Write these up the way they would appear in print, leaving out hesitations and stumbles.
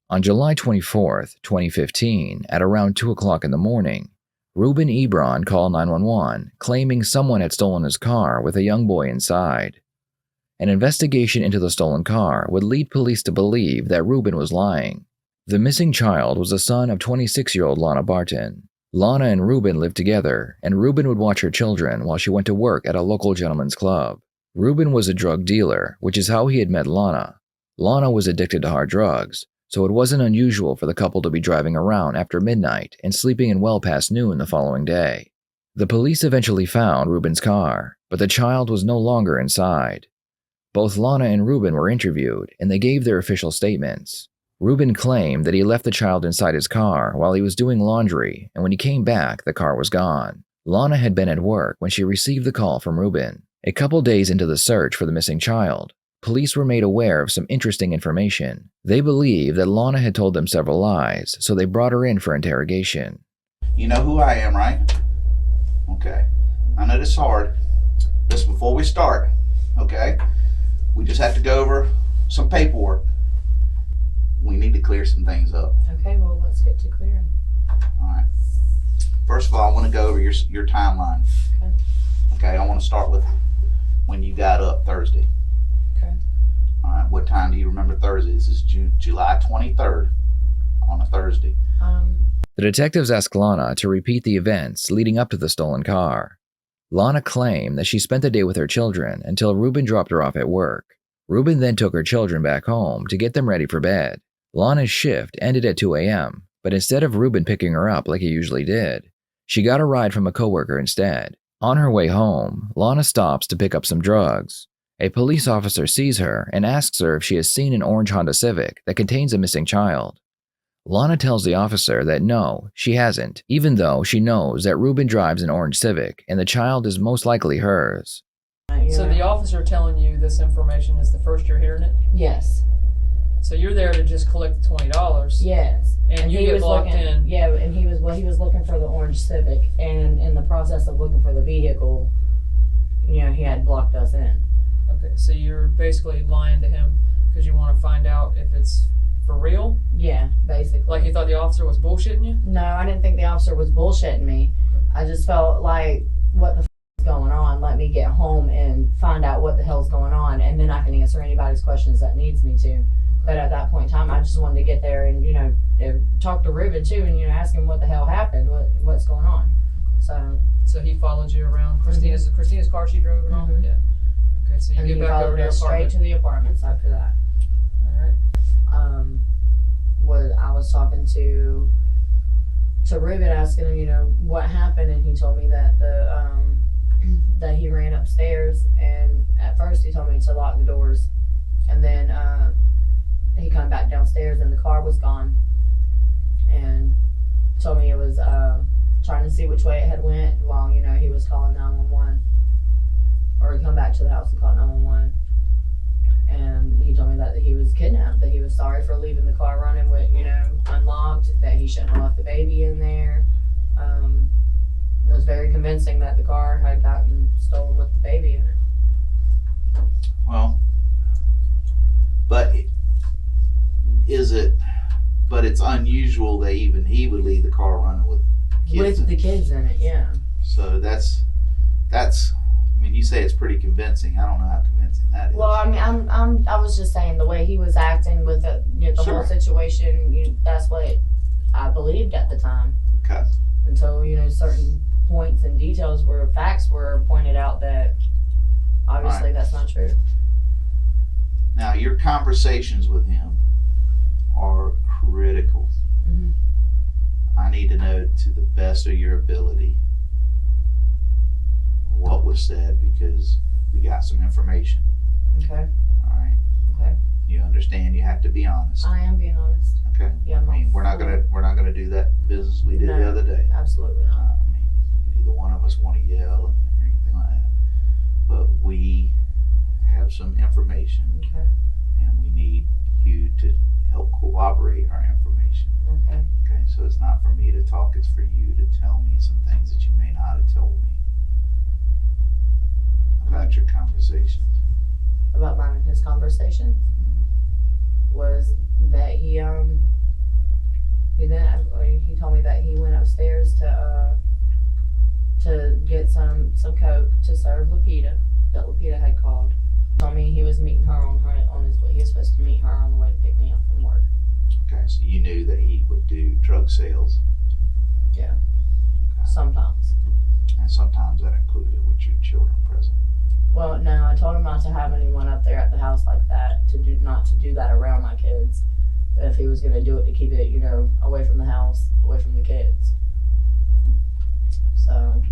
On July 24th, 2015, at around 2 o'clock in the morning, Reuben Ebron called 911, claiming someone had stolen his car with a young boy inside. An investigation into the stolen car would lead police to believe that Reuben was lying. The missing child was the son of 26-year-old Lana Barton. Lana and Reuben lived together, and Reuben would watch her children while she went to work at a local gentleman's club. Reuben was a drug dealer, which is how he had met Lana. Lana was addicted to hard drugs, so it wasn't unusual for the couple to be driving around after midnight and sleeping in well past noon the following day. The police eventually found Reuben's car, but the child was no longer inside. Both Lana and Reuben were interviewed, and they gave their official statements. Reuben claimed that he left the child inside his car while he was doing laundry, and when he came back, the car was gone. Lana had been at work when she received the call from Reuben. A couple days into the search for the missing child, police were made aware of some interesting information. They believed that Lana had told them several lies, so they brought her in for interrogation. You know who I am, right? Okay. I know this is hard. Listen, before we start, okay, we just have to go over some paperwork. We need to clear some things up. Okay, well, let's get to clearing. All right. First of all, I want to go over your timeline. Okay. Okay, I want to start with when you got up Thursday. Okay. All right, what time do you remember Thursday? This is July 23rd on a Thursday. The detectives asked Lana to repeat the events leading up to the stolen car. Lana claimed that she spent the day with her children until Reuben dropped her off at work. Reuben then took her children back home to get them ready for bed. Lana's shift ended at 2 a.m., but instead of Reuben picking her up like he usually did, she got a ride from a coworker instead. On her way home, Lana stops to pick up some drugs. A police officer sees her and asks her if she has seen an orange Honda Civic that contains a missing child. Lana tells the officer that no, she hasn't, even though she knows that Reuben drives an orange Civic and the child is most likely hers. So the officer telling you this information is the first you're hearing it? Yes. So you're there to just collect the $20. Yes. And you get locked in. Yeah, and he was looking for the orange Civic, and in the process of looking for the vehicle, he had blocked us in. Okay, so you're basically lying to him because you want to find out if it's for real? Yeah, basically. Like you thought the officer was bullshitting you? No, I didn't think the officer was bullshitting me. Okay. I just felt like, what the is going on? Let me get home and find out what the hell's going on, and then I can answer anybody's questions that needs me to. But at that point in time, I just wanted to get there and, talk to Reuben too and, ask him what the hell happened, what's going on. So he followed you around. Christina's car she drove and all? Mhm. Yeah. Okay, so you get back over to your straight apartment. to the apartments after that. All right. I was talking to Reuben, asking him, what happened, and he told me that that he ran upstairs, and at first he told me to lock the doors, and then he came back downstairs and the car was gone, and told me it was trying to see which way it had went while he was calling 911, or he come back to the house and called 911. And he told me that he was kidnapped, that he was sorry for leaving the car running with, unlocked, that he shouldn't have left the baby in there. It was very convincing that the car had gotten stolen with the baby in it. Well, but it's unusual that even he would leave the car running with kids With the kids in it, yeah. So that's you say it's pretty convincing. I don't know how convincing that is. Well, I was just saying the way he was acting with the Sure. whole situation. That's what I believed at the time. Okay. Until certain points and details facts were pointed out that obviously that's not true. Now, your conversations with him are critical. Mm-hmm. I need to know to the best of your ability what was said, because we got some information. Okay. All right. Okay. You understand? You have to be honest. I am being honest. Okay. Yeah, we're not gonna do that business we did the other day. Absolutely not. Neither one of us want to yell or anything like that. But we have some information, Okay. and we need you to help corroborate our information. Okay. Okay. So it's not for me to talk; it's for you to tell me some things that you may not have told me about your conversations. About mine and his conversation was that he told me that he went upstairs to get some coke to serve Lapita. That Lapita had called. Told me he was meeting her on his way. He was supposed to meet her on the way to pick me up from work. Okay, so you knew that he would do drug sales. Yeah. Okay. Sometimes. And sometimes that included with your children present. Well, no, I told him not to have anyone up there at the house like that. Not to do that around my kids. If he was gonna do it, to keep it, away from the house, away from the kids. So,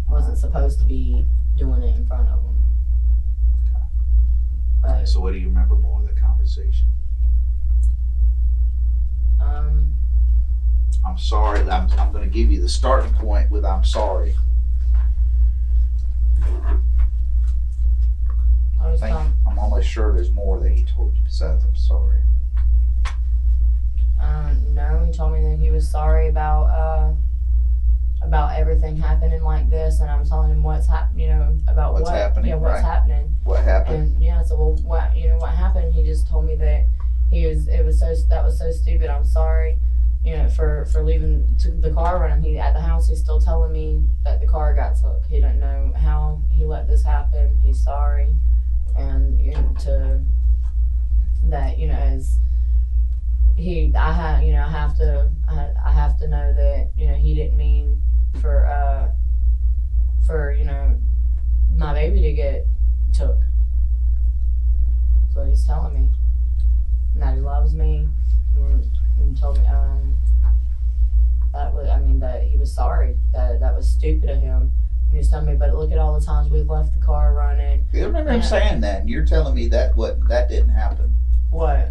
wasn't supposed to be doing it in front of them. Okay. So what do you remember more of the conversation? I'm sorry. I'm going to give you the starting point with I'm sorry. I'm almost sure there's more that he told you besides I'm sorry. No, he told me that he was sorry about everything happening like this, and I'm telling him what's happening, about what's happening. Yeah, what's happening. What happened? And yeah, so what happened? He just told me that that was so stupid. I'm sorry, for leaving the car running. He at the house. He's still telling me that the car got took. He don't know how he let this happen. He's sorry, and as I have to know that he didn't mean for my baby to get took. That's what he's telling me. And that he loves me. And told me that he was sorry. That was stupid of him. And he's telling me, but look at all the times we've left the car running. You remember him saying that, and you're telling me that didn't happen. What?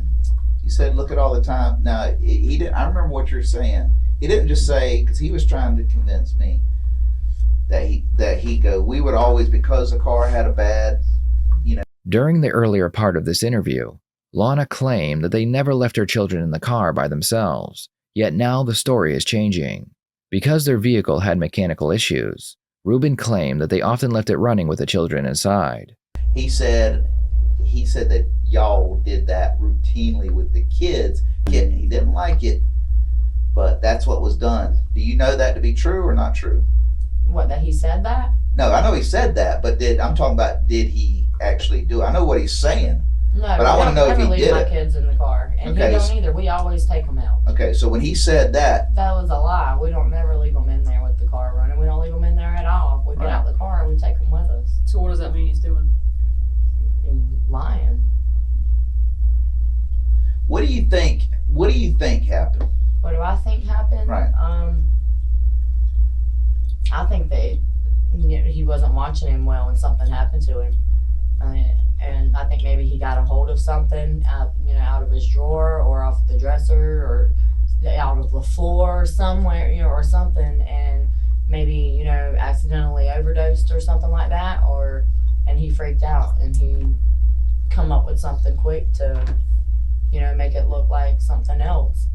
He said, look at all the time. Now, he didn't. I remember what you're saying. He didn't just say, because he was trying to convince me that we would always, because the car had a bad, During the earlier part of this interview, Lana claimed that they never left her children in the car by themselves, yet now the story is changing. Because their vehicle had mechanical issues, Reuben claimed that they often left it running with the children inside. He said that y'all did that routinely with the kids. He didn't like it, but that's what was done. Do you know that to be true or not true? What, that he said that? No, I know he said that, but I'm talking about, did he actually do it? I know what he's saying. No, but I want to know if he did leave my it. kids in the car, and Okay, he don't either. We always take them out. Okay, so when he said that was a lie. We don't never leave them in there with the car running. We don't leave them in there at all. We get out the car and we take them with us. So what does that mean he's doing? Lying. What do you think happened? What do I think happened? Right. I think that he wasn't watching him well and something happened to him. And I think maybe he got a hold of something out of his drawer or off the dresser or out of the floor somewhere, or something, and maybe, accidentally overdosed or something like that, and he freaked out and he come up with something quick to, make it look like something else.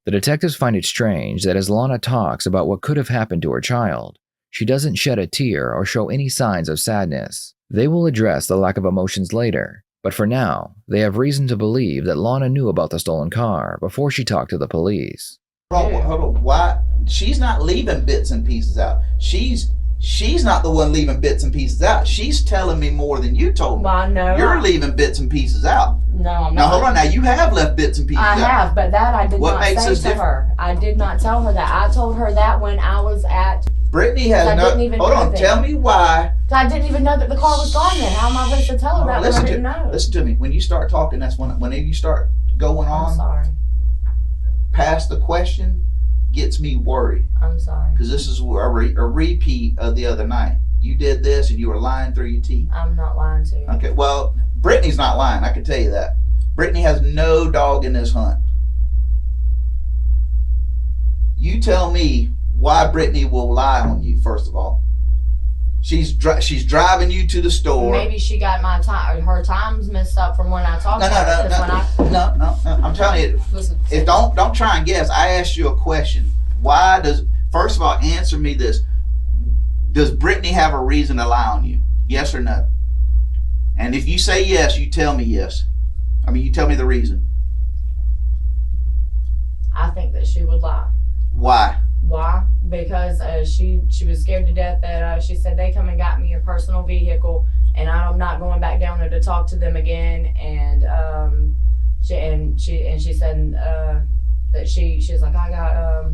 The detectives find it strange that as Lana talks about what could have happened to her child, she doesn't shed a tear or show any signs of sadness. They will address the lack of emotions later, but for now, they have reason to believe that Lana knew about the stolen car before she talked to the police. Hold on. Why? She's not leaving bits and pieces out. She's not the one leaving bits and pieces out. She's telling me more than you told me. Well, no. You're leaving bits and pieces out. No, I'm not. Now, hold on. Now, you have left bits and pieces out. I have, but that I did What not makes say us to different? her. I did not tell her that. I told her that when I was at... Brittany has I no... didn't even Hold know on. that. Tell me why. I didn't even know that the car was gone yet. How am I supposed to tell her that when I didn't know? Listen to me. When you start talking, that's whenever you start going I'm on sorry. past the question, gets me worried. I'm sorry. Because this is a repeat of the other night. You did this and you were lying through your teeth. I'm not lying to you. Okay, well, Brittany's not lying. I can tell you that. Brittany has no dog in this hunt. You tell me why Brittany will lie on you, first of all. She's driving you to the store. Maybe she got her times messed up from when I talked to her. No. I'm telling you. Listen. Don't try and guess. I asked you a question. First of all, answer me this. Does Brittany have a reason to lie on you? Yes or no? And if you say yes, you tell me yes. You tell me the reason. I think that she would lie. Why? Why? Because she was scared to death that she said they come and got me a personal vehicle and I'm not going back down there to talk to them again. And she said that she's like, I got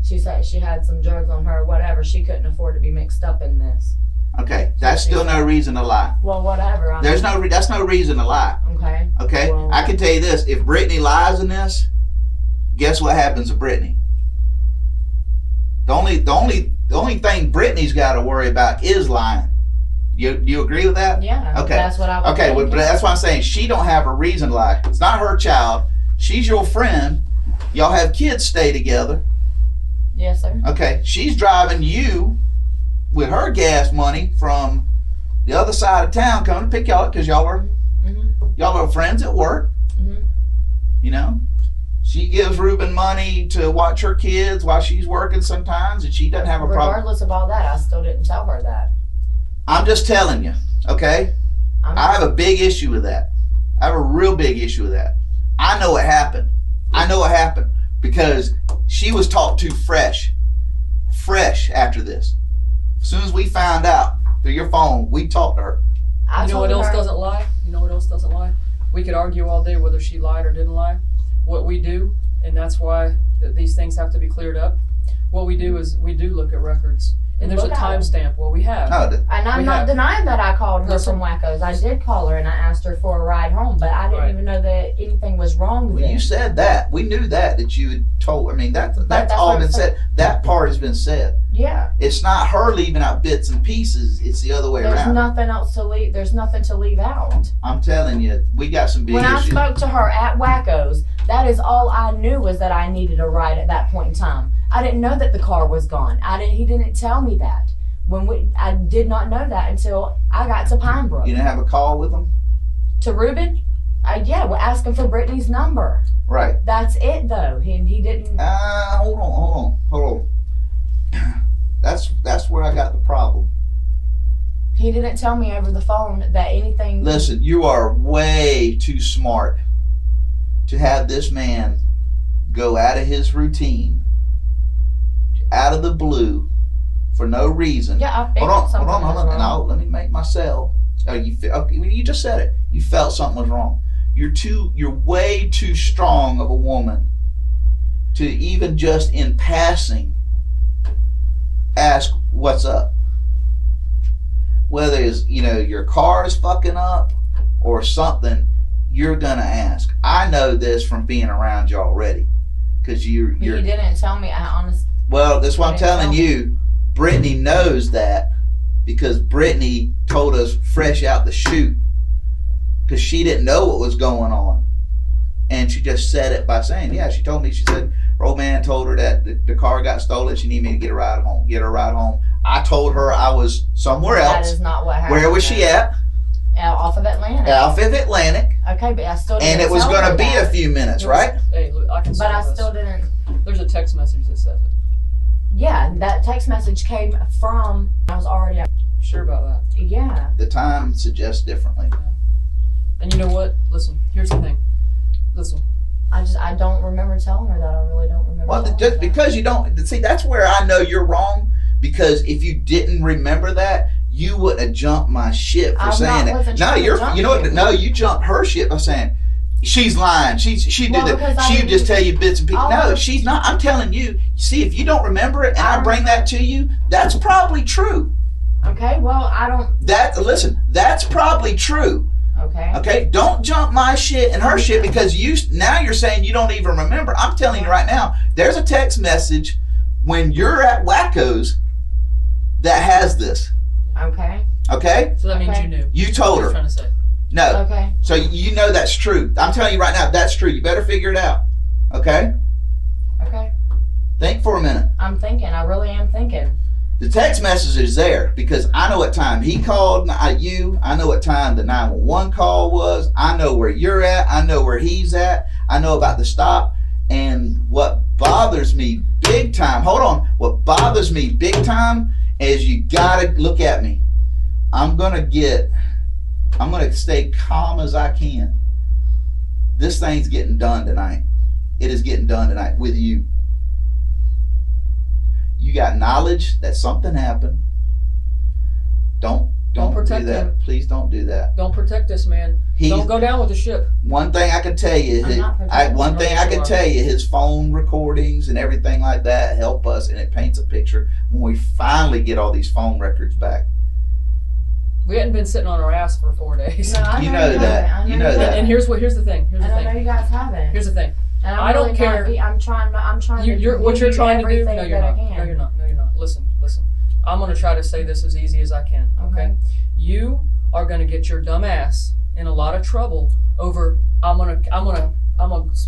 she said she had some drugs on her, whatever. She couldn't afford to be mixed up in this. Okay, that's still no reason to lie. Well, whatever. That's no reason to lie. Okay. Okay, well, I can tell you this: if Brittany lies in this, guess what happens to Brittany? The only thing Brittany's got to worry about is lying. You agree with that? Yeah. Okay. That's what I was Okay, well, thinking. but that's why I'm saying she don't have a reason to lie. It's not her child. She's your friend. Y'all have kids stay together. Yes, sir. Okay, she's driving you with her gas money from the other side of town coming to pick y'all up because y'all are friends at work. Mm-hmm. You know, she gives Reuben money to watch her kids while she's working sometimes, and she doesn't have a problem. Regardless of all that, I still didn't tell her that. I'm just telling you, okay? I have a big issue with that. I have a real big issue with that. I know what happened. I know what happened because she was talked to fresh after this. As soon as we found out through your phone, we talked to her. You know what else doesn't lie? You know what else doesn't lie? We could argue all day whether she lied or didn't lie. What we do, and that's why these things have to be cleared up, what we do is we do look at records. And there's a timestamp. Well, we have. And I'm not denying that I called her from Wackos. I did call her and I asked her for a ride home, but I didn't even know that anything was wrong with Well, it. you said that. We knew that you had told. I mean, that's all been said. That part has been said. Yeah. It's not her leaving out bits and pieces. It's the other way around. There's nothing else to leave. There's nothing to leave out. I'm telling you, we got some big issues. When I spoke to her at Wackos, that is all I knew was that I needed a ride at that point in time. I didn't know that the car was gone. He didn't tell me that. I did not know that until I got to Pine Brook. You didn't have a call with him? To Reuben? We're asking for Brittany's number. Right. That's it though. He didn't. Hold on. That's where I got the problem. He didn't tell me over the phone that anything. Listen, you are way too smart to have this man go out of his routine, out of the blue, for no reason. Yeah, I figured hold on. And let me make my sell. Oh, you just said it. You felt something was wrong. You're way too strong of a woman to even just in passing ask what's up. Whether it's your car is fucking up or something, you're gonna ask. I know this from being around you already, because you didn't tell me. I honestly. Well, that's what I'm telling you. Brittany knows that because Brittany told us fresh out the chute, because she didn't know what was going on, and she just said it by saying, "Yeah." She told me. She said, "Old man told her that the car got stolen. She needed me to get her a ride home." I told her I was somewhere else. That is not what happened. Where was she at? Off of Atlantic. Off of Atlantic. Okay, but I still didn't. And it was going to be a few minutes, right? Hey, look, I can. But I still didn't. There's a text message that says it. Yeah, that text message came from. I was already. Sure about that? Yeah. The time suggests differently. Yeah. And you know what? Listen, here's the thing. Listen. I don't remember telling her that. I really don't remember. Well, just because you don't see, that's where I know you're wrong. Because if you didn't remember that, you wouldn't have jumped my shit for saying it. No, no, you jumped her shit by saying she's lying. She did that. She would just tell you bits and pieces. No, she's not. I'm telling you. See, if you don't remember it, and I bring that to you, that's probably true. Okay. Well, I don't. Listen, that's probably true. Okay. Okay. Don't jump my shit and her shit because now you're saying you don't even remember. I'm telling you right now. There's a text message when you're at Wacko's that has this. Okay. Okay? So that means you knew. You told her. What trying to say. No. Okay. So you know that's true. I'm telling you right now, that's true. You better figure it out. Okay? Okay. Think for a minute. I'm thinking. I really am thinking. The text message is there because I know what time he called you. I know what time the 911 call was. I know where you're at. I know where he's at. I know about the stop. And what bothers me big time, hold on, what bothers me big time is you gotta look at me. I'm gonna stay calm as I can. This thing's getting done tonight. It is getting done tonight with you. You got knowledge that something happened. Don't protect do that. him. Please don't do that. Don't protect this man. Don't go down with the ship. One thing I can tell you, his phone recordings and everything like that help us, and it paints a picture when we finally get all these phone records back. We hadn't been sitting on our ass for 4 days. No, I You know that. You know that. And here's the thing. I know you guys haven't. Here's the thing. And I don't care. I'm trying to. What you're trying to do? No, you're not. No, you're not. No, you're not. Listen. I'm gonna try to say this as easy as I can. Okay. You are gonna get your dumb ass in a lot of trouble over. I'm gonna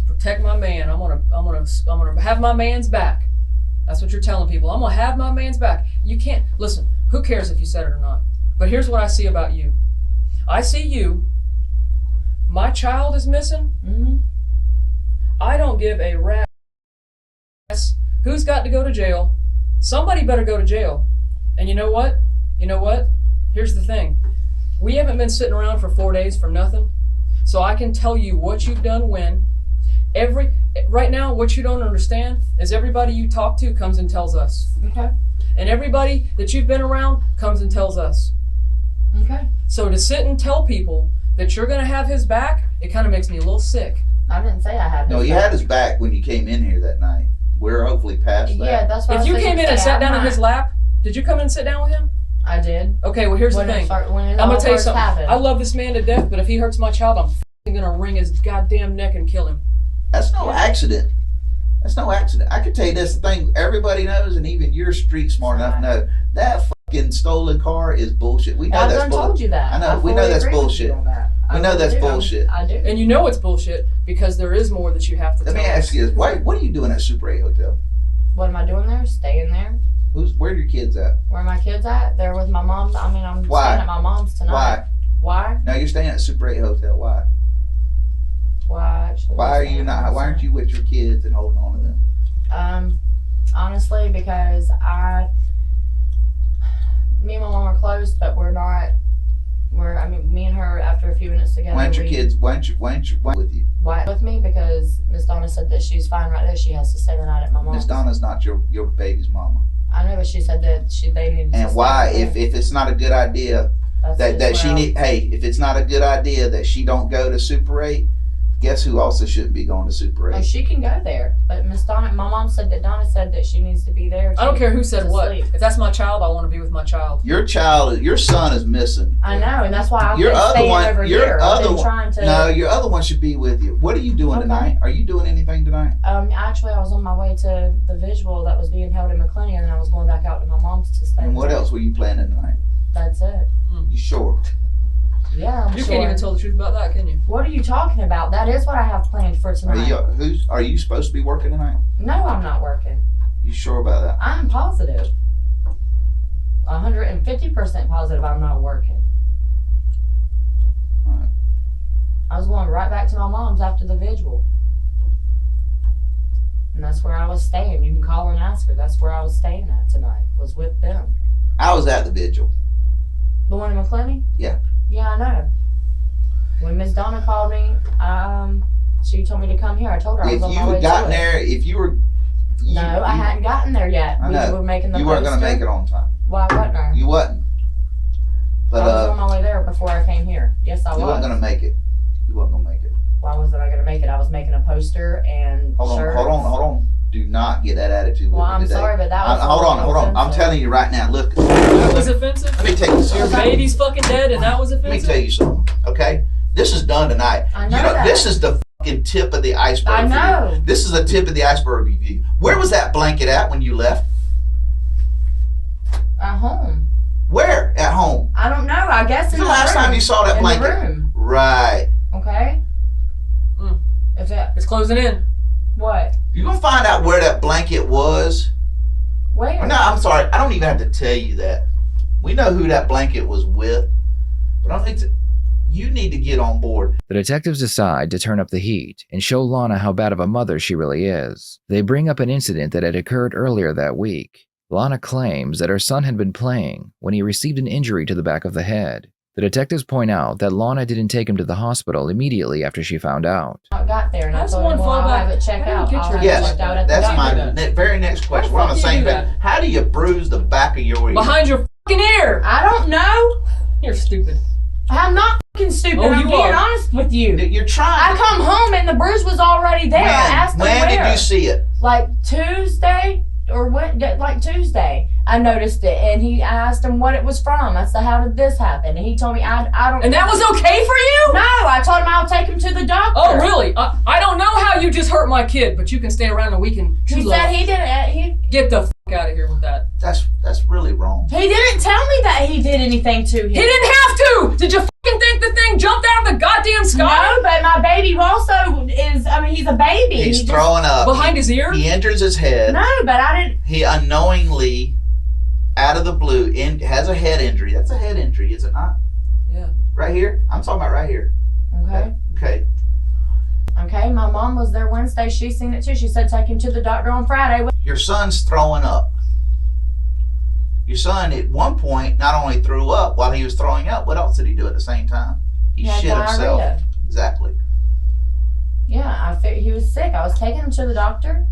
protect my man. I'm gonna have my man's back. That's what you're telling people. I'm gonna have my man's back. You can't listen. Who cares if you said it or not? But here's what I see about you. I see you. My child is missing. Mm-hmm. I don't give a rat's who's got to go to jail. Somebody better go to jail. And you know what? Here's the thing. We haven't been sitting around for 4 days for nothing. So I can tell you what you've done when. Right now, what you don't understand is everybody you talk to comes and tells us. Okay. And everybody that you've been around comes and tells us. Okay. So to sit and tell people that you're going to have his back, it kind of makes me a little sick. I didn't say I had. No, you had his back when you came in here that night. We're hopefully past that. Yeah, that's what. If you came in and sat down in his lap, did you come in and sit down with him? I did. Okay, well here's the thing. I'm gonna tell you something. I love this man to death, but if he hurts my child, I'm gonna wring his goddamn neck and kill him. That's no accident. That's no accident. I can tell you this thing everybody knows, and even you're street smart enough to know that fucking stolen car is bullshit. We know that's bullshit. I told you that. I know. We know that's bullshit. We know that's bullshit. I do. And you know it's bullshit because there is more that you have to tell. Let me ask you this: what are you doing at Super 8 Hotel? What am I doing there? Staying there. Where are your kids at? Where are my kids at? They're with my mom. I mean, I'm staying at my mom's tonight. Why? No, you're staying at Super 8 Hotel. Why? Why actually? Why are you not? Why aren't you with your kids and holding on to them? Honestly, because me and my mom are close, but we're not. Me and her, after a few minutes together. Why aren't your kids? Why aren't you with you? Why with me? Because Miss Donna said that she's fine right there. She has to stay the night at my mom's. Miss Donna's not your baby's mama. I know, but she said that they need. And why, if it's not a good idea if it's not a good idea that she don't go to Super 8, guess who also shouldn't be going to Super 8? Oh, she can go there, but Miss Donna, my mom said that Donna said that she needs to be there. I don't care who said what. Sleep. If that's my child, I want to be with my child. Your son is missing. I know, and that's why I've your been other staying one, over your here. other I've been one, trying to. No, your other one should be with you. What are you doing tonight? Are you doing anything tonight? Actually, I was on my way to the visual that was being held in McClenny, and I was going back out to my mom's to stay. And what else were you planning tonight? That's it. You sure? Yeah, I'm You sure. can't even tell the truth about that, can you? What are you talking about? That is what I have planned for tonight. Are you supposed to be working tonight? No, I'm not working. You sure about that? I'm positive. 150% positive I'm not working. All right. I was going right back to my mom's after the visual. And that's where I was staying. You can call her and ask her. That's where I was staying at tonight, was with them. I was at the vigil. The one in McClenny? Yeah. Yeah, I know. When Miss Donna called me, she told me to come here. I told her I was on my way to it. If you had gotten there, if you were... No, I hadn't gotten there yet. I know. We were making the You weren't going to make it on time. Why wasn't I? You wasn't. But, I was on my way there before I came here. Yes, I was. You weren't going to make it. You weren't going to make it. Why wasn't I going to make it? I was making a poster and shirts. Hold on. Do not get that attitude with me I'm today. sorry, but that was hold on. I'm telling you right now. Look. That was offensive? Let me tell you Your something. baby's fucking dead and that was offensive? Let me tell you something, okay? This is done tonight. I know that. This is the fucking tip of the iceberg. I know. For you. This is the tip of the iceberg review. Where was that blanket at when you left? At home. Where? At home. I don't know. I guess in the the last room. time you saw that blanket? In the room. Right. Okay. Is it? It's closing in. What? You're going to find out where that blanket was. Where? No, I'm sorry. I don't even have to tell you that. We know who that blanket was with. But I don't think you need to get on board. The detectives decide to turn up the heat and show Lana how bad of a mother she really is. They bring up an incident that had occurred earlier that week. Lana claims that her son had been playing when he received an injury to the back of the head. The detectives point out that Lana didn't take him to the hospital immediately after she found out. I got there and I How's told one him, well, fall I'll back? have it checked How do you out. get I'll your- have it Yes, checked out at the that's doctor. my very next question. We're on the fuck do you same do page. that? How do you bruise the back of your ear? Behind your fucking ear. I don't know. You're stupid. I'm not fucking stupid. Oh, I'm you being are. honest with you. You're trying. I come home and the bruise was already there. I asked him When where. did you see it? Like Tuesday or when? Like Tuesday, I noticed it, and I asked him what it was from. I said, "How did this happen?" And he told me, "I don't." And that was okay for you? No, I told him I'll take him to the doctor. Oh, really? I don't know how you just hurt my kid, but you can stay around and we can. He said he didn't. Get the fuck out of here with that. That's really wrong. He didn't tell me that he did anything to him. He didn't have to. Did you fucking think the thing jumped out of the goddamn sky? No, but my baby also is. I mean, he's a baby. He's He throwing up. Behind his ear? He enters his head. No, but I didn't. He unknowingly, out of the blue, has a head injury. That's a head injury, is it not? Yeah. Right here? I'm talking about right here. Okay. Okay. Okay. My mom was there Wednesday. She seen it too. She said take him to the doctor on Friday. Your son's throwing up. Your son, at one point, not only threw up while he was throwing up, what else did he do at the same time? He had shit himself. diarrhea. Exactly. Yeah, I figured he was sick. I was taking him to the doctor.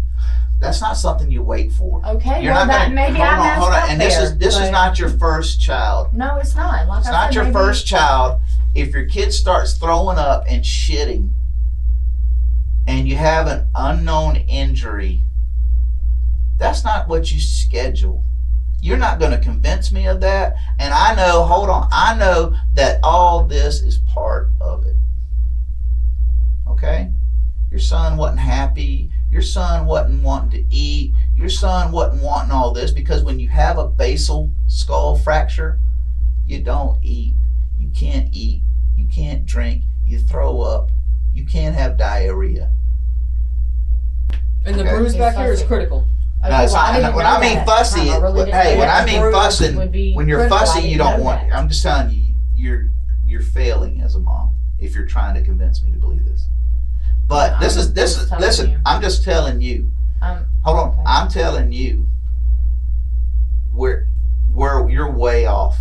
That's not something you wait for. Okay, You're well, not gonna, maybe I messed hold on. up And there. this is but- not your first child. No, it's not. Like It's I not said, your maybe- first child. If your kid starts throwing up and shitting and you have an unknown injury, that's not what you schedule. You're not going to convince me of that. And I know, hold on, I know that all this is part of it. Okay? Your son wasn't happy. Your son wasn't wanting to eat. Your son wasn't wanting all this because when you have a basal skull fracture, you don't eat. You can't eat. You can't drink. You throw up. You can't have diarrhea. And the Okay. bruise back here is critical. Okay, No, it's well, not, didn't when know I mean that. fussy, I really didn't hey, know when that I mean bruise fussing, would be when you're critical. I fussy, didn't you don't know want. that. I'm just telling you, you're failing as a mom if you're trying to convince me to believe this. But I'm this is just telling listen. you. I'm just telling you. Hold on. Okay. I'm telling you where you're way off.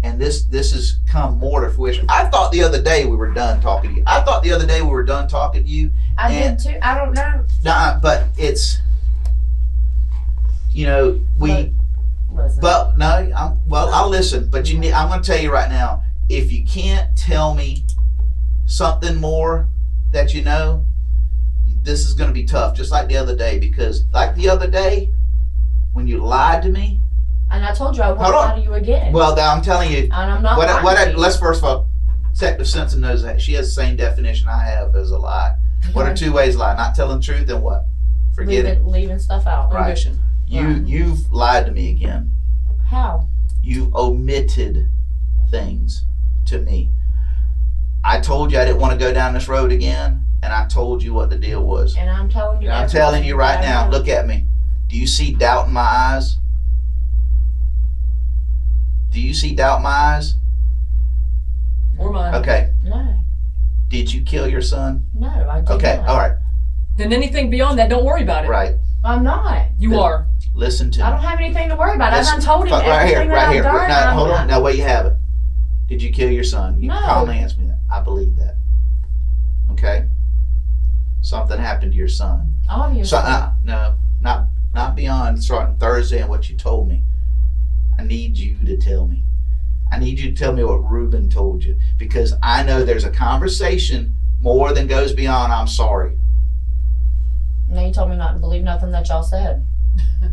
And this has come more to fruition. I thought the other day we were done talking to you. I thought the other day we were done talking to you. I And- did too. I don't know. Nah, but it's, we. Listen. But no, I'll listen. But I'm going to tell you right now. If you can't tell me something more that you know, this is going to be tough. Just like the other day, because like the other day when you lied to me. And I told you I won't Hold on. lie to you again. Well, I'm telling you. and I'm not lying to you. Let's first of all, Detective Simpson knows that she has the same definition I have as a lie. What are two ways to lie? Not telling the truth and what? Forget it. Leaving stuff out. Right. Omission. You've lied to me again. How? You've omitted things to me. I told you I didn't want to go down this road again, and I told you what the deal was. And I'm telling you. And I'm telling you right everything now, that I know. look at me. Do you see doubt in my eyes? Do you see doubt in my eyes? Or mine. Okay. No. Did you kill your son? No, I did Okay, not. all right, Then anything beyond that, don't worry about it. right. I'm not. You are. Listen to I me. don't have anything to worry about. I've Listen, done told him right everything here, that right I've here. done. Now, and hold on. Now, where you have it? Did you kill your son? You No. calmly answer me that. I believe that. Okay. Something happened to your son. Obviously. So, no, not beyond starting Thursday and what you told me. I need you to tell me. I need you to tell me what Reuben told you, because I know there's a conversation more than goes beyond I'm sorry. No, he told me not to believe nothing that y'all said.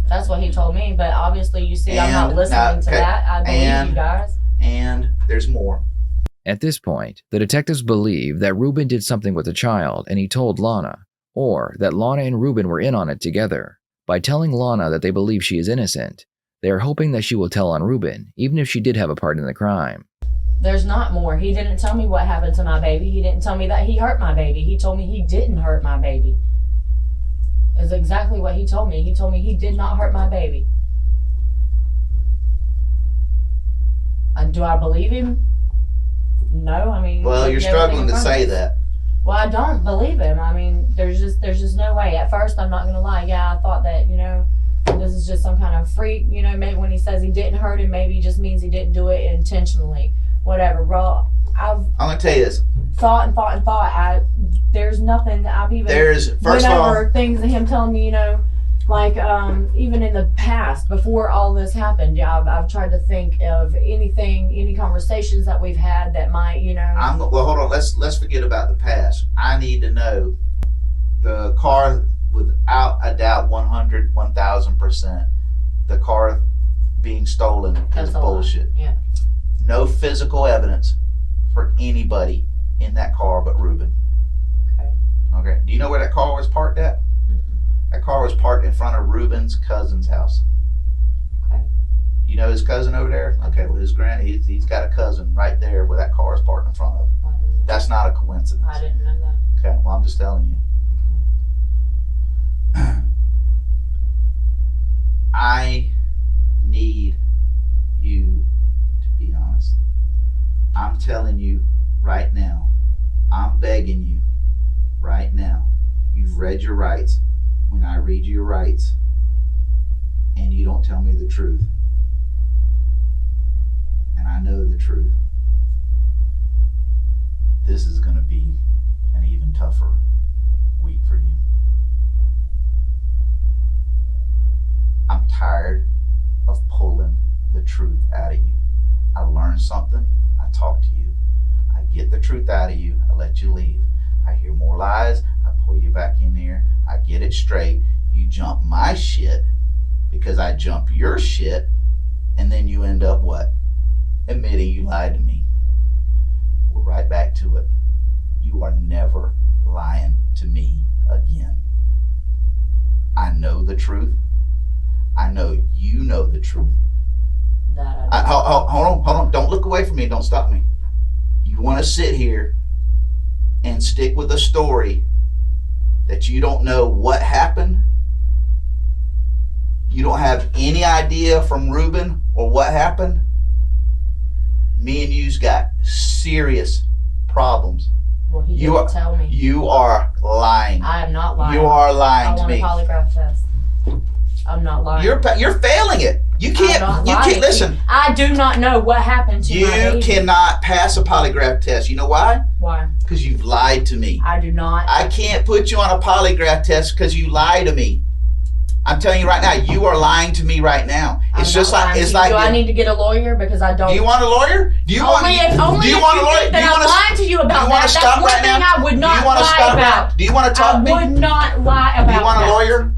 That's what he told me. But obviously, you see, I'm not And, listening to okay, that. I believe and- you guys. And there's more. At this point, the detectives believe that Reuben did something with the child and he told Lana, or that Lana and Reuben were in on it together. By telling Lana that they believe she is innocent, they are hoping that she will tell on Reuben, even if she did have a part in the crime. There's not more. He didn't tell me what happened to my baby. He didn't tell me that he hurt my baby. He told me he didn't hurt my baby. Is exactly what he told me. He told me he did not hurt my baby. And do I believe him? No, I mean. Well, you're everything struggling in to front of say us. that. Well, I don't believe him. I mean, there's just no way. At first, I'm not gonna lie. Yeah, I thought that this is just some kind of freak. Maybe when he says he didn't hurt him, maybe he just means he didn't do it intentionally. whatever, bro. I've I'm gonna tell you this. thought. There's nothing that I've even There's first of all, things that him telling me, like even in the past before all this happened. Yeah, I've tried to think of any conversations that we've had that might, well, hold on. Let's forget about the past. I need to know the car without a doubt, 100, 1,000%. The car being stolen That's is a lie. bullshit. Yeah. No physical evidence for anybody in that car but Reuben. Okay. Okay. Do you know where that car was parked at? That car was parked in front of Reuben's cousin's house. Okay. You know his cousin over there? Okay, well he's got a cousin right there where that car is parked in front of. I didn't know. That's not a coincidence. I didn't know that. Okay, well I'm just telling you. I need you to be honest. I'm telling you right now. I'm begging you right now. You've read your rights. When I read your rights and you don't tell me the truth, and I know the truth, this is going to be an even tougher week for you. I'm tired of pulling the truth out of you. I learned something, I talk to you. I get the truth out of you, I let you leave. I hear more lies, I pull you back in there, I get it straight. You jump my shit because I jump your shit, and then you end up what? Admitting you lied to me. We're right back to it. You are never lying to me again. I know the truth. I know you know the truth. Hold on. Don't look away from me. Don't stop me. You want to sit here and stick with a story that you don't know what happened? You don't have any idea from Reuben or what happened? Me and you's got serious problems. Well, he didn't tell me. You are lying. I am not lying. You are lying to me. I want a polygraph test. I'm not lying. You're failing it. You can't listen. I do not know what happened to my baby. You cannot pass a polygraph test. You know why? Why? Because you've lied to me. I do not. I can't put you on a polygraph test because you lie to me. I'm telling you right now, you are lying to me right now. It's just like it's like. Do I need to get a lawyer because I don't? Do you want a lawyer? Do you want a lawyer? Do you I'm lying to you about that. That's one thing I would not lie about. Do you want to talk to me? I would not lie about that. Do you want a lawyer?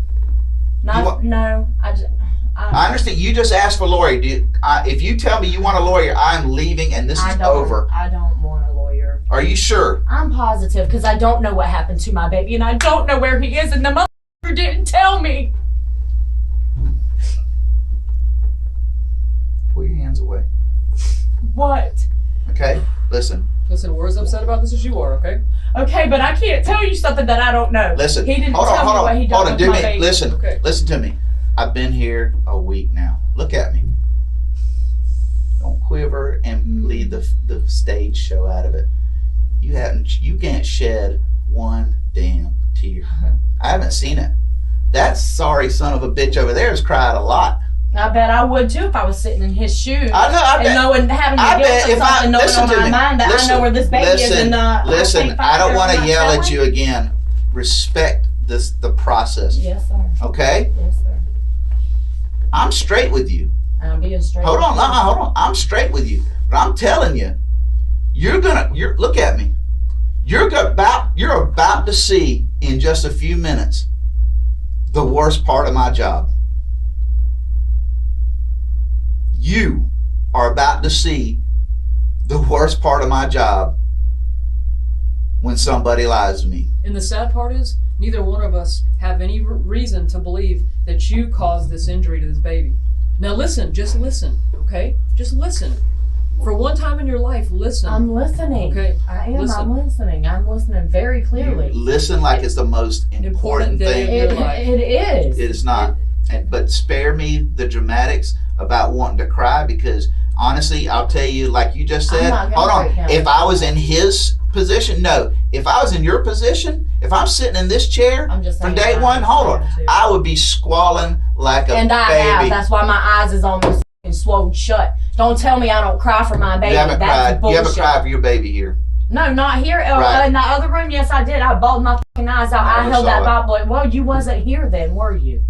No. I understand. You just asked for a lawyer. If you tell me you want a lawyer, I'm leaving and this is over. I don't want a lawyer. Are you sure? I'm positive because I don't know what happened to my baby and I don't know where he is and the motherfucker didn't tell me. Pull your hands away. What? Okay, listen. Listen, we're as upset about this as you are, okay? Okay, but I can't tell you something that I don't know. Listen. He didn't tell me what he done with my baby. Listen. Okay. Listen to me. I've been here a week now. Look at me. Don't quiver and leave the stage show out of it. You can't shed one damn tear. I haven't seen it. That sorry son of a bitch over there has cried a lot. I bet I would too if I was sitting in his shoes. I bet. Knowing, having the guilt of something, knowing on my mind that I know where this baby is. And listen, I don't want to yell at you again. Respect the process. Yes, sir. Okay? Yes, sir. I'm straight with you. I'm being straight. Hold on. I'm straight with you. But I'm telling you, you're look at me. You're about to see in just a few minutes the worst part of my job. You are about to see the worst part of my job when somebody lies to me. And the sad part is, neither one of us have any reason to believe that you caused this injury to this baby. Now listen, just listen, okay? Just listen. For one time in your life, listen. I'm listening. Okay. I am. Listen. I'm listening. I'm listening very clearly. You listen like it's the most important thing. It is. It is not. But spare me the dramatics about wanting to cry because honestly, I'll tell you, like you just said, hold on. If I was in his position, no. If I was in your position, if I'm sitting in this chair from day one, hold on, I would be squalling like a baby. And I have. That's why my eyes is almost and swole shut. Don't tell me I don't cry for my baby. You haven't That's cried. You bullshit. haven't cried for your baby here. No, not here. Right. In that other room, yes, I did. I bawled my fucking eyes out. I held that Bible. Well, you wasn't here then, were you?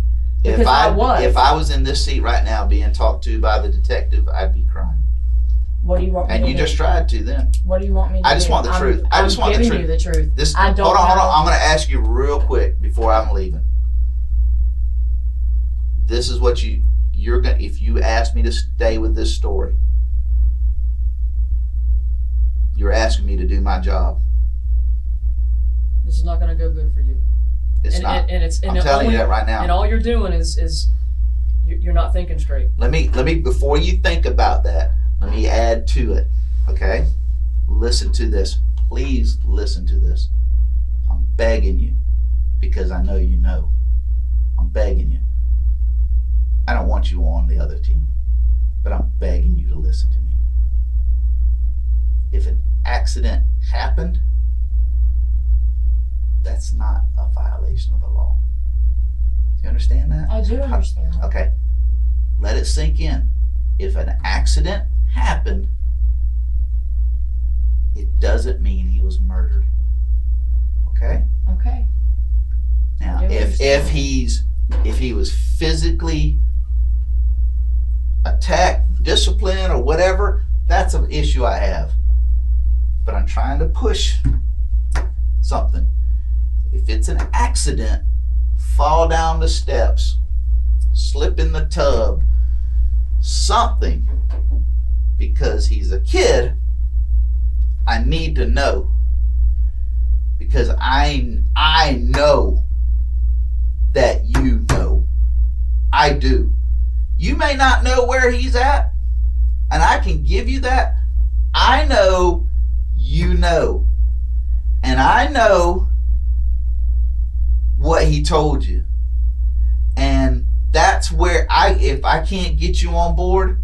Because I was. If I was in this seat right now being talked to by the detective, I'd be crying. What do you want me to do? And you just tried to then. What do you want me to do? I just want the truth. I just want the truth. I'm giving you the truth. Hold on. I'm going to ask you real quick before I'm leaving. This is what you're going to, if you ask me to stay with this story, you're asking me to do my job. This is not going to go good for you. It's not. I'm telling you that right now. And all you're doing is you're not thinking straight. Let me before you think about that, let me add to it. Okay? Listen to this. Please listen to this. I'm begging you because I know you know. I'm begging you. I don't want you on the other team, but I'm begging you to listen to me. If an accident happened, that's not a violation of the law. Do you understand that? I do understand. Okay. Let it sink in. If an accident happened, it doesn't mean he was murdered. Okay? Okay. Now, if he was physically attacked, disciplined, or whatever, that's an issue I have. But I'm trying to push something. If it's an accident, fall down the steps, slip in the tub, something, because he's a kid, I need to know. Because I know that you know. I do. You may not know where he's at, and I can give you that. I know you know. And I know what he told you. And that's where if I can't get you on board,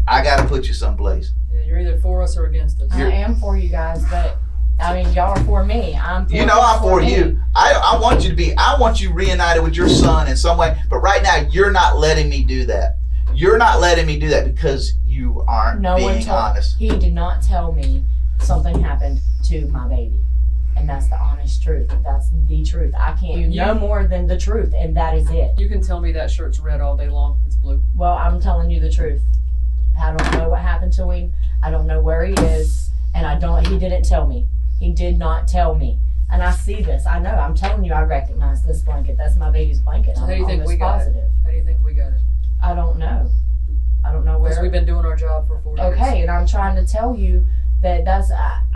I got to put you someplace. Yeah, you're either for us or against us. I am for you guys, but I mean, y'all are for me. I'm for you. I want you to be, I want you reunited with your son in some way, but right now you're not letting me do that. You're not letting me do that because you aren't being honest. He did not tell me something happened to my baby. And that's the honest truth. That's the truth. I can't do no more than the truth, and that is it. You can tell me that shirt's red all day long. It's blue. Well, I'm telling you the truth. I don't know what happened to him. I don't know where he is, and he didn't tell me. He did not tell me. And I see this. I know. I'm telling you, I recognize this blanket. That's my baby's blanket. So how do you think we got it? How do you think we got it? I don't know. I don't know where. Because we've been doing our job for 4 years. Okay, and I'm trying to tell you that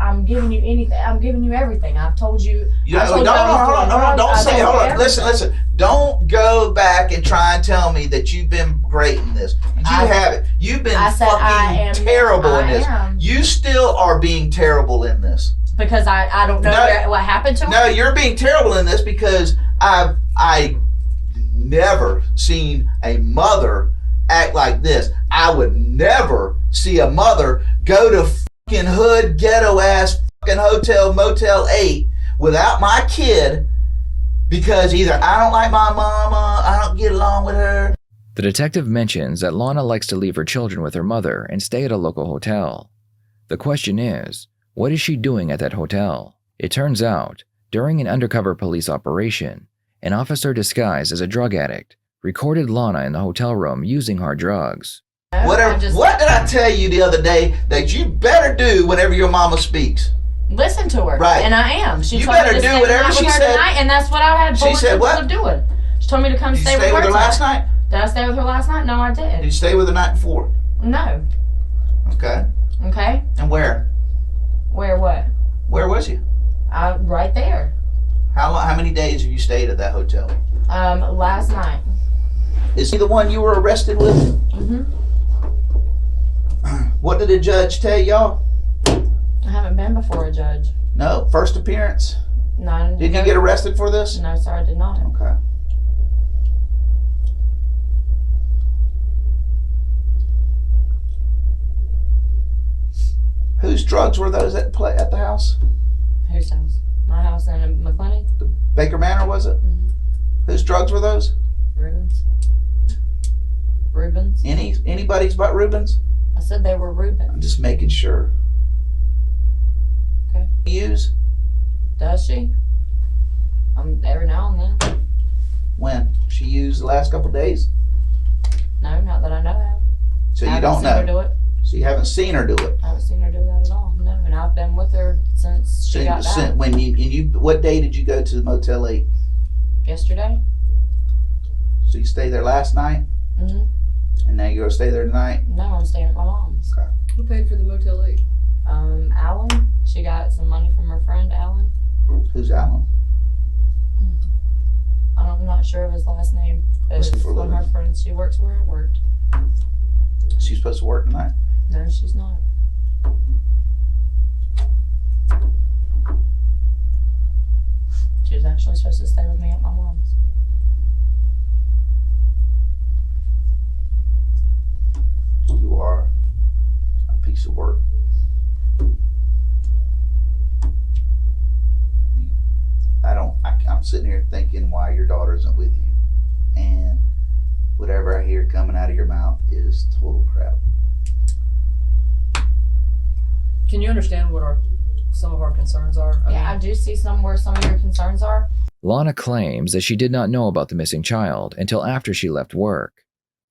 I'm giving you anything. I'm giving you everything. I've told you. Hold on. Don't say. Hold on. Listen. Don't go back and try and tell me that you've been great in this. You haven't. You've been fucking terrible in this. You still are being terrible in this. Because I don't know what happened to him. No, you're being terrible in this because I never seen a mother act like this. I would never see a mother go to fucking hood ghetto ass fucking hotel Motel 8 without my kid because either I don't like my mama, I don't get along with her. The detective mentions that Lana likes to leave her children with her mother and stay at a local hotel. The question is, what is she doing at that hotel? It turns out, during an undercover police operation, an officer disguised as a drug addict recorded Lana in the hotel room using hard drugs. What did I tell you the other day that you better do whenever your mama speaks? Listen to her. Right. And I am. She you told better me to do whatever she said. Tonight, and that's what I had she said what? Of doing. She told me to come stay with her. Did you stay with her last night? Did I stay with her last night? No, I didn't. Did you stay with her the night before? No. Okay. Okay. And where? Where what? Where was you? Right there. How many days have you stayed at that hotel? Last night. Is he the one you were arrested with? Mm-hmm. What did the judge tell y'all? I haven't been before a judge. No. First appearance? No. Did you get arrested for this? No, sir, I did not. Okay. Whose drugs were those at the house? Whose house? My house in McClenny. The Baker Manor, was it? Mm-hmm. Whose drugs were those? Reuben's. Reuben's. Anybody's but Reuben's? I said they were Reuben. I'm just making sure. Okay. Use? Does she? Every now and then. When? She used the last couple days? No, not that I know of. So I you don't haven't seen her know? do it. So you haven't seen her do it? I haven't seen her do that at all. No, and I've been with her since she got back. What day did you go to the Motel 8? Yesterday. So you stayed there last night? Mhm. And now you're gonna stay there tonight? No, I'm staying at my mom's. Okay. Who paid for the Motel 8? Alan. She got some money from her friend Alan. Who's Alan? I'm not sure of his last name, but What's he it's for a one of her living? friends. She works where I worked. She's supposed to work tonight? No, she's not. She was actually supposed to stay with me at my mom's. You are a piece of work. I'm sitting here thinking why your daughter isn't with you. And whatever I hear coming out of your mouth is total crap. Can you understand what some of our concerns are? I do see where some of your concerns are. Lana claims that she did not know about the missing child until after she left work.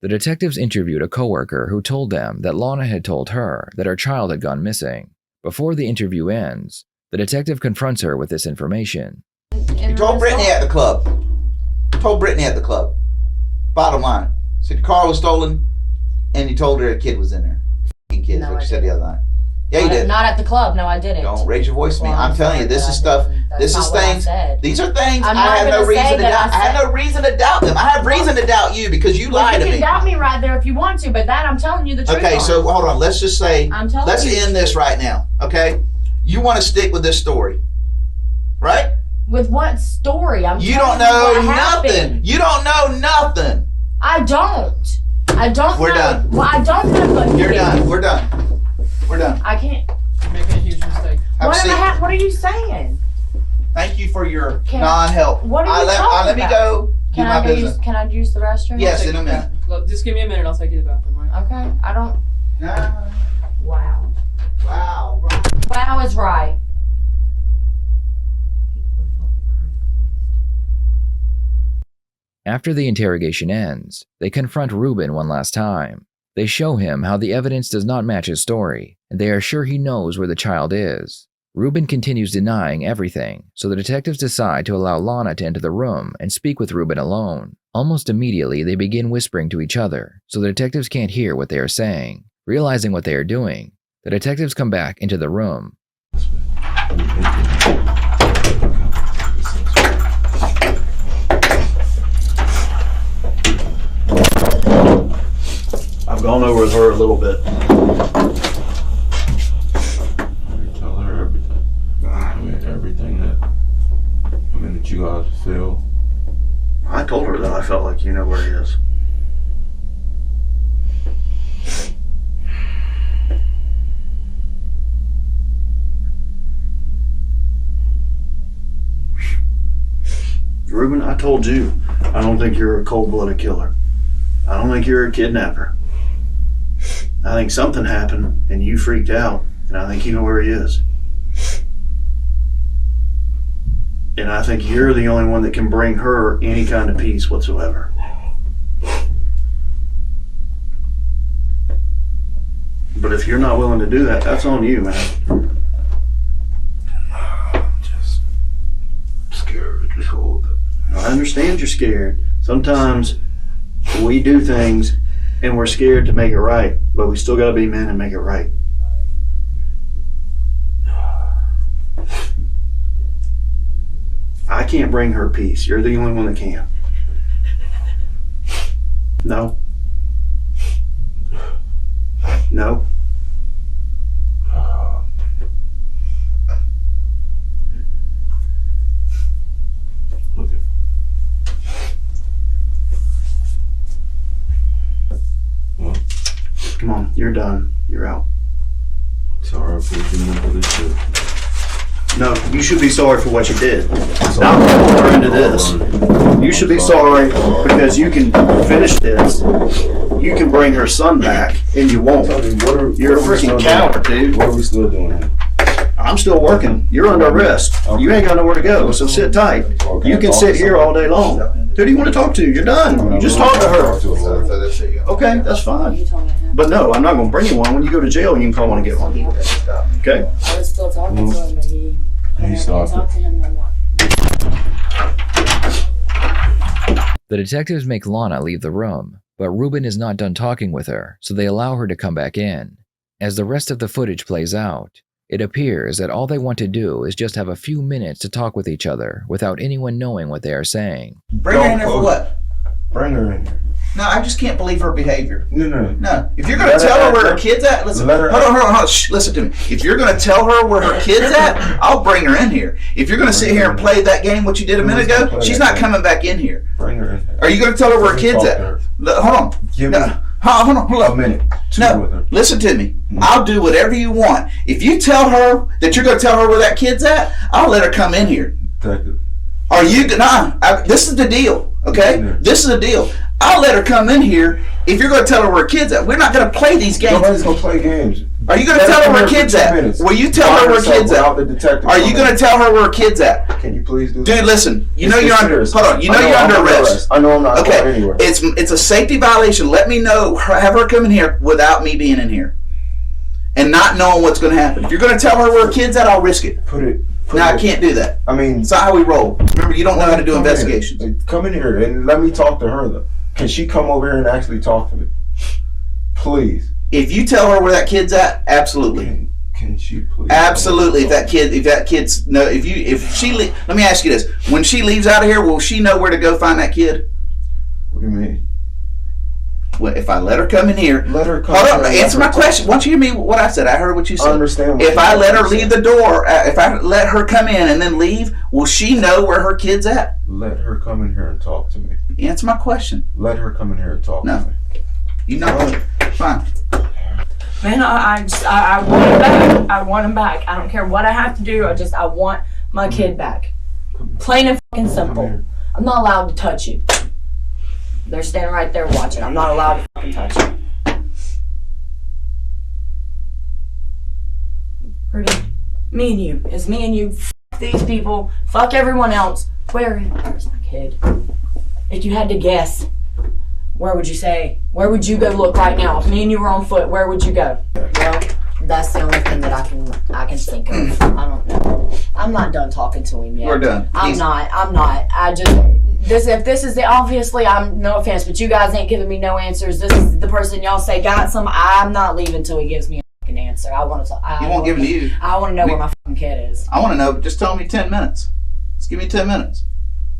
The detectives interviewed a coworker who told them that Lana had told her that her child had gone missing. Before the interview ends, the detective confronts her with this information. You told Brittany at the club. Bottom line. Said your car was stolen and you told her a kid was in there. Kids, No, what I you said the didn't. other night. Yeah, you did. Not at the club. No, I didn't. Don't raise your voice to me. Well, I'm telling you, sorry, this but is I stuff. didn't. That's This not is what I things. said. These are things I'm I not have no gonna reason say to that doubt. I have no reason to doubt them. I have reason to doubt you because you Well, lied you to can me. doubt me right there if you want to, but that I'm telling you the truth. Okay, on. so hold on. Let's just say, I'm telling let's you. end this right now. Okay, you want to stick with this story, right? With what story? You don't know nothing. You don't know nothing. I don't. We're know. done. Well, I don't know what You're done. We're done. We're done. I can't. You're making a huge mistake. Have a seat. What are you saying? Thank you for your Can- non-help. What are you Let talking me about? go do my business. Can I use the restroom? Yes, in a minute. Look, just give me a minute. I'll take you to the bathroom, right? Okay. I don't. Wow. Wow. Wow is right. After the interrogation ends, they confront Reuben one last time. They show him how the evidence does not match his story, and they are sure he knows where the child is. Reuben continues denying everything, so the detectives decide to allow Lana to enter the room and speak with Reuben alone. Almost immediately, they begin whispering to each other, so the detectives can't hear what they are saying. Realizing what they are doing, the detectives come back into the room. I've gone over with her a little bit. Tell her everything. Everything that you guys feel. I told her that I felt like you know where he is. Reuben, I told you, I don't think you're a cold-blooded killer. I don't think you're a kidnapper. I think something happened and you freaked out, and I think you know where he is. And I think you're the only one that can bring her any kind of peace whatsoever. But if you're not willing to do that, that's on you, man. I'm just scared. Just hold it. I understand you're scared. Sometimes we do things and we're scared to make it right, but we still gotta be men and make it right. I can't bring her peace. You're the only one that can. No. No. Look at Come on, you're done. You're out. sorry for doing all this shit. No, you should be sorry for what you did. Not pulling her into this. You should be sorry because you can finish this you can bring her son back, and you won't. You're a freaking coward, dude. What are we still doing? I'm still working. You're under arrest. Okay. You ain't got nowhere to go, so sit tight. Okay. You can sit here all day long. Who do you want to talk to? You're done. You just talk to her. Okay, that's fine. You told me to. But no, I'm not going to bring you one. When you go to jail, you can call one and get one. Okay? I was still talking to him, but he He stopped talked to him no more. The detectives make Lana leave the room, but Reuben is not done talking with her, so they allow her to come back in. As the rest of the footage plays out, it appears that all they want to do is just have a few minutes to talk with each other without anyone knowing what they are saying. Bring her in there for what? Bring her in here. No, I just can't believe her behavior. No. No, if you're going to tell her where her kid's at, listen. Let her- Hold on. Shh, listen to me. If you're going to tell her where her kid's at, I'll bring her in here. If you're going to sit here and play that game, what you did a minute ago, she's not coming back in here. Bring her in here. Are you going to tell her where her kid's at? Hold on. Give me Hold on. a minute. Two with No, her. listen to me. I'll do whatever you want. If you tell her that you're going to tell her where that kid's at, I'll let her come in here. Detective. Are you this is the deal, okay? Yeah. This is the deal. I'll let her come in here if you're going to tell her where her kid's at. We're not going to play these games. Nobody's gonna play games. Are you going to tell her where her kid's at? Will you tell her where her kid's at? Are you going to tell her where her kid's at? Can you please do that? Dude, listen. You know It's you're under. serious. Hold on. You know I you're I'm under arrest. I know I'm not going Okay. anywhere. It's a safety violation. Let me know. Have her come in here without me being in here, and not knowing what's going to happen. If you're going to tell her where her kid's at, I'll risk it. No, I can't do that. I mean, It's not how we roll. Remember, you don't know how to do come investigations. here. Come in here and let me talk to her though. Can she come over here and actually talk to me? Please. If you tell her where that kid's at, absolutely. Can she please? Absolutely. Let me ask you this. When she leaves out of here, will she know where to go find that kid? What do you mean? Well, if I let her come in here, Let her come. hold on, here and answer let my her question. Why don't you hear me what I said? I heard what you talk. I said. understand. What If you I let her said. leave the door, if I let her come in and then leave, will she know where her kid's at? Let her come in here and talk to me. Answer my question. Let her come in here and talk No. to me. You know, fine. Man, I want him back. I want him back. I don't care what I have to do. I want my kid back. Plain and fucking Come simple. here. I'm not allowed to touch you. They're standing right there watching. I'm not allowed to fucking touch you. Rudy, me and you. It's me and you. Fuck these people. Fuck everyone else. Where's my kid? If you had to guess, where would you say? Where would you go look right now? If me and you were on foot, where would you go? Well, that's the only thing that I can think of. I don't know. I'm not done talking to him yet. We're done. I'm not. If this is the, obviously, I'm, no offense, but you guys ain't giving me no answers. This is the person y'all say got some. I'm not leaving till he gives me a fucking answer. I want to. He won't give it to you. I want to know where my fucking kid is. I want to know. Just tell me 10 minutes. Just give me 10 minutes.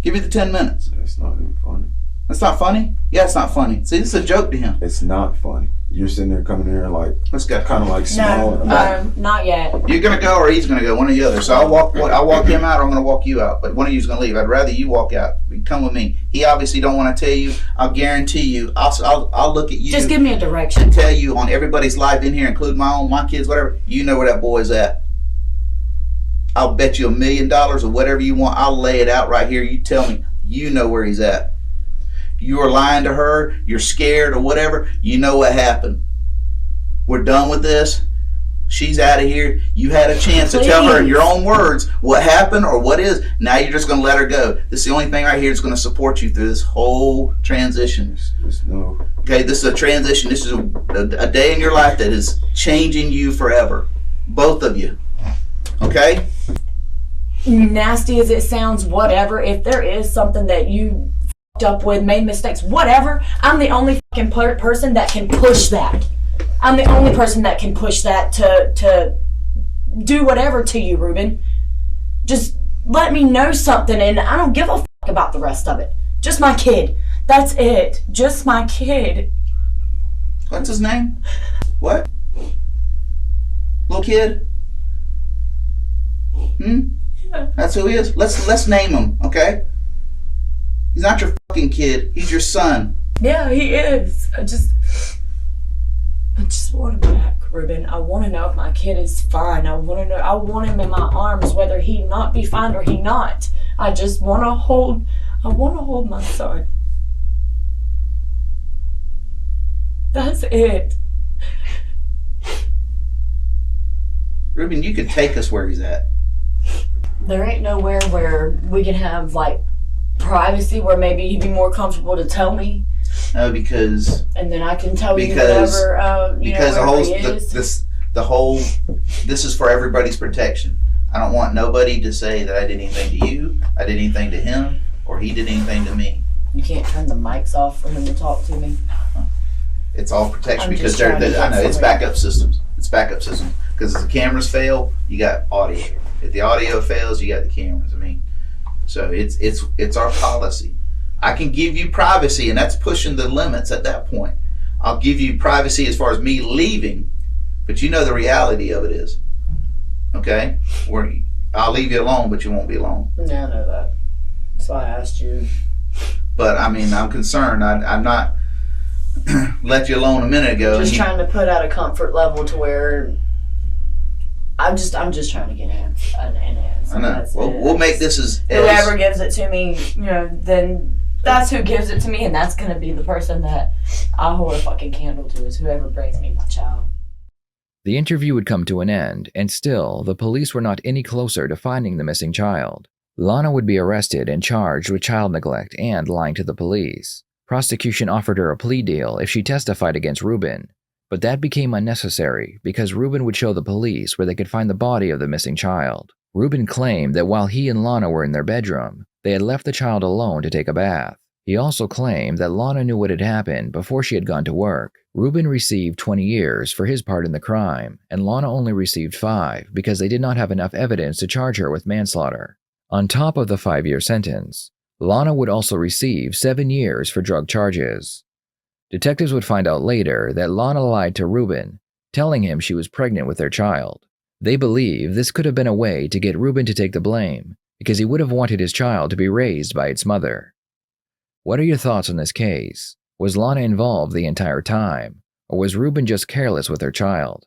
Give me the 10 minutes. It's not even funny. That's not funny? Yeah, it's not funny. See, this is a joke to him. It's not funny. You're sitting there coming here like Let's go. kind of like small. No, not yet. You're gonna go, or he's gonna go. One or the other. So I'll walk him out, or I'm gonna walk you out. But one of you's gonna leave. I'd rather you walk out. Come with me. He obviously don't want to tell you. I'll guarantee you. I'll look at you. Just give me a and direction. tell you on everybody's life in here, including my own, my kids, whatever. You know where that boy's at. I'll bet you $1 million or whatever you want. I'll lay it out right here. You tell me. You know where he's at. You are lying to her. You're scared or whatever. You know what happened. We're done with this. She's out of here. You had a chance to tell her in your own words what happened or what is. Now you're just going to let her go. This is the only thing right here that's going to support you through this whole transition. It's no. Okay, this is a transition. This is a day in your life that is changing you forever. Both of you. Okay? Nasty as it sounds, whatever. If there is something that you fucked up with, made mistakes, whatever, I'm the only fucking person that can push that. I'm the only person that can push that to do whatever to you, Reuben. Just let me know something, and I don't give a fuck about the rest of it. Just my kid. That's it. Just my kid. What's his name? What? Little kid? That's who he is? Let's name him, okay? He's not your fucking kid. He's your son. Yeah, he is. I just want him back, Reuben. I want to know if my kid is fine. I want him in my arms, whether he not be fine or he not. I just want to hold my son. That's it. Reuben, you could take us where he's at. There ain't nowhere where we can have like privacy where maybe he'd be more comfortable to tell me, No, because and then I can tell you Because- whatever. because the wherever whole he is. this is for everybody's protection. I don't want nobody to say that I did anything to you, I did anything to him, or he did anything to me. You can't turn the mics off for him to talk to me. It's all protection I'm because just trying to I get know it's somewhere. backup systems. It's backup systems because if the cameras fail, you got audio. If the audio fails, you got the cameras. I mean, so it's our policy. I can give you privacy, and that's pushing the limits at that point. I'll give you privacy as far as me leaving, but you know the reality of it is, okay? I'll leave you alone, but you won't be alone. Yeah, I know that. That's why I asked you. But I mean, I'm concerned. I'm not let you alone a minute ago. Just trying to put out a comfort level to where I'm just trying to get an answer. I know. That's Well, it. we'll make this as Whoever gives it to me, then that's who gives it to me, and that's gonna be the person that I hold a fucking candle to, is whoever brings me my child. The interview would come to an end, and still, the police were not any closer to finding the missing child. Lana would be arrested and charged with child neglect and lying to the police. Prosecution offered her a plea deal if she testified against Reuben, but that became unnecessary because Reuben would show the police where they could find the body of the missing child. Reuben claimed that while he and Lana were in their bedroom, they had left the child alone to take a bath. He also claimed that Lana knew what had happened before she had gone to work. Reuben received 20 years for his part in the crime, and Lana only received 5 because they did not have enough evidence to charge her with manslaughter. On top of the 5-year sentence, Lana would also receive 7 years for drug charges. Detectives would find out later that Lana lied to Reuben, telling him she was pregnant with their child. They believe this could have been a way to get Reuben to take the blame, because he would have wanted his child to be raised by its mother. What are your thoughts on this case? Was Lana involved the entire time, or was Reuben just careless with her child?